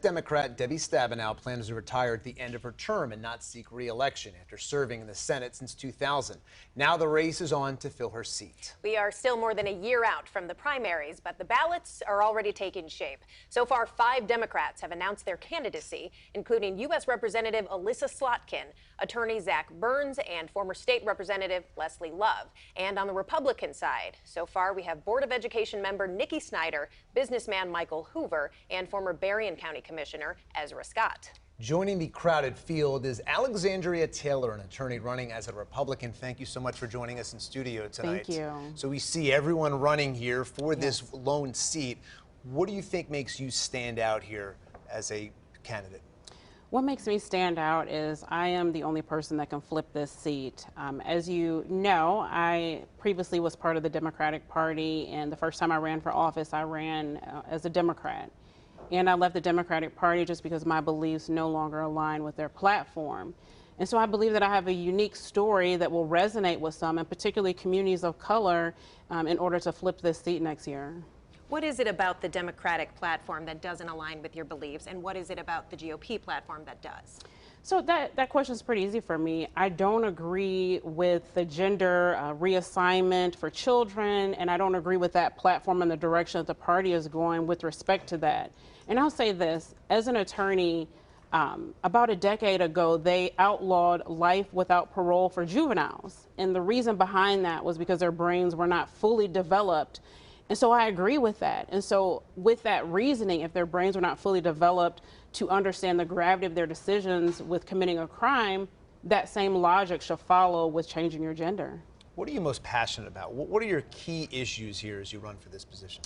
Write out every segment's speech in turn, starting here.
Senate Democrat Debbie Stabenow plans to retire at the end of her term and not seek re-election after serving in the Senate since 2000. Now the race is on to fill her seat. We are still more than a year out from the primaries, but the ballots are already taking shape. So far, 5 Democrats have announced their candidacy, including U.S. Representative Alyssa Slotkin, Attorney Zach Burns, and former State Representative Leslie Love. And on the Republican side, so far we have Board of Education member Nikki Snyder, businessman Michael Hoover, and former Berrien County Commissioner Ezra Scott. Joining the crowded field is Alexandria Taylor, an attorney running as a Republican. Thank you so much for joining us in studio tonight. Thank you. So we see everyone running here for this lone seat. What do you think makes you stand out here as a candidate? What makes me stand out is I am the only person that can flip this seat. As you know, I previously was part of the Democratic Party, and the first time I ran for office, I ran as a Democrat. And I left the Democratic Party just because my beliefs no longer align with their platform. And so I believe that I have a unique story that will resonate with some, and particularly communities of color, in order to flip this seat next year. What is it about the Democratic platform that doesn't align with your beliefs, and what is it about the GOP platform that does? So that question is pretty easy for me. I don't agree with the gender reassignment for children, and I don't agree with that platform and the direction that the party is going with respect to that. And I'll say this, as an attorney, about a decade ago, they outlawed life without parole for juveniles. And the reason behind that was because their brains were not fully developed. And so I agree with that. And so with that reasoning, if their brains were not fully developed to understand the gravity of their decisions with committing a crime, that same logic should follow with changing your gender. What are you most passionate about? What are your key issues here as you run for this position?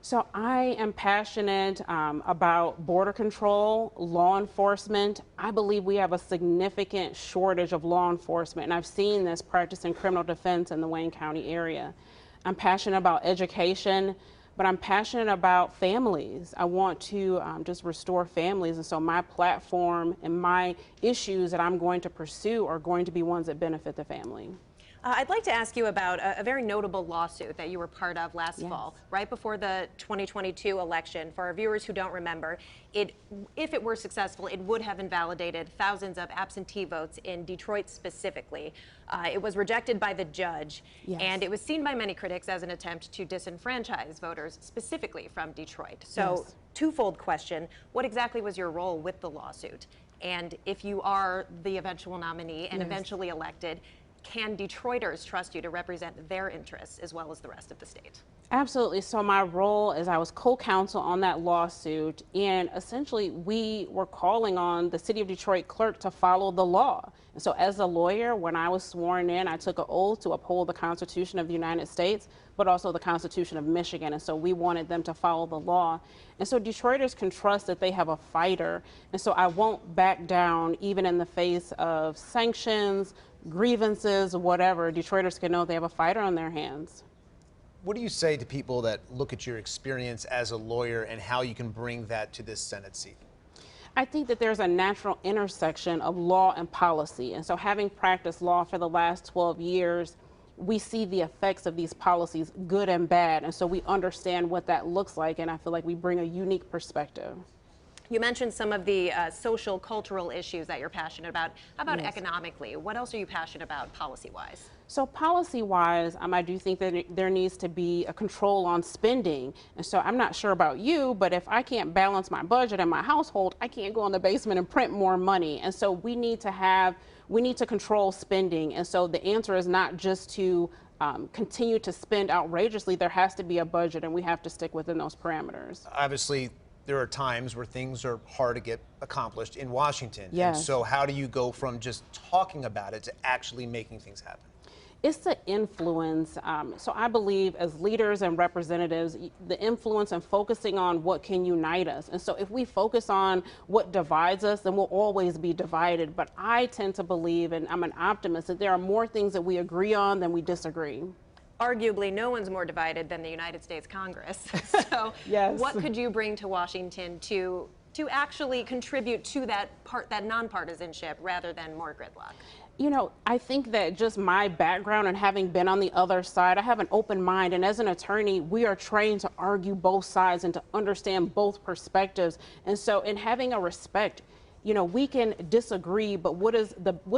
So I am passionate about border control, law enforcement. I believe we have a significant shortage of law enforcement, and I've seen this practice in criminal defense in the Wayne County area. I'm passionate about education, but I'm passionate about families. I want to just restore families, and so my platform and my issues that I'm going to pursue are going to be ones that benefit the family. I'd like to ask you about a very notable lawsuit that you were part of last fall, right before the 2022 election. For our viewers who don't remember, if it were successful, it would have invalidated thousands of absentee votes in Detroit specifically. It was rejected by the judge, and it was seen by many critics as an attempt to disenfranchise voters specifically from Detroit. So, twofold question, what exactly was your role with the lawsuit? And if you are the eventual nominee and eventually elected, can Detroiters trust you to represent their interests as well as the rest of the state? Absolutely. So my role is I was co-counsel on that lawsuit, and essentially we were calling on the City of Detroit clerk to follow the law. And so as a lawyer, when I was sworn in, I took an oath to uphold the Constitution of the United States, but also the Constitution of Michigan. And so we wanted them to follow the law. And so Detroiters can trust that they have a fighter. And so I won't back down even in the face of sanctions, grievances, whatever. Detroiters can know they have a fighter on their hands. What do you say to people that look at your experience as a lawyer and how you can bring that to this Senate seat? I think that there's a natural intersection of law and policy. And so having practiced law for the last 12 years, we see the effects of these policies, good and bad. And so we understand what that looks like. And I feel like we bring a unique perspective. You mentioned some of the social, cultural issues that you're passionate about. How about economically? What else are you passionate about policy-wise? So policy-wise, I do think that there needs to be a control on spending. And so I'm not sure about you, but if I can't balance my budget and my household, I can't go in the basement and print more money. And so we need to control spending. And so the answer is not just to continue to spend outrageously. There has to be a budget, and we have to stick within those parameters. Obviously, there are times where things are hard to get accomplished in Washington. Yes. And so how do you go from just talking about it to actually making things happen? It's the influence. So I believe as leaders and representatives, the influence and focusing on what can unite us. And so if we focus on what divides us, then we'll always be divided. But I tend to believe, and I'm an optimist, that there are more things that we agree on than we disagree. Arguably, no one's more divided than the United States Congress. So what could you bring to Washington to actually contribute to that nonpartisanship rather than more gridlock? You know, I think that just my background and having been on the other side, I have an open mind. And as an attorney, we are trained to argue both sides and to understand both perspectives. And so in having a respect, you know, we can disagree, but what's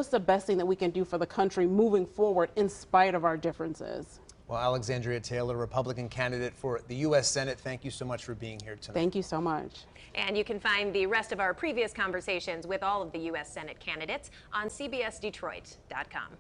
the best thing that we can do for the country moving forward in spite of our differences? Well, Alexandria Taylor, Republican candidate for the U.S. Senate, thank you so much for being here tonight. Thank you so much. And you can find the rest of our previous conversations with all of the U.S. Senate candidates on CBSDetroit.com.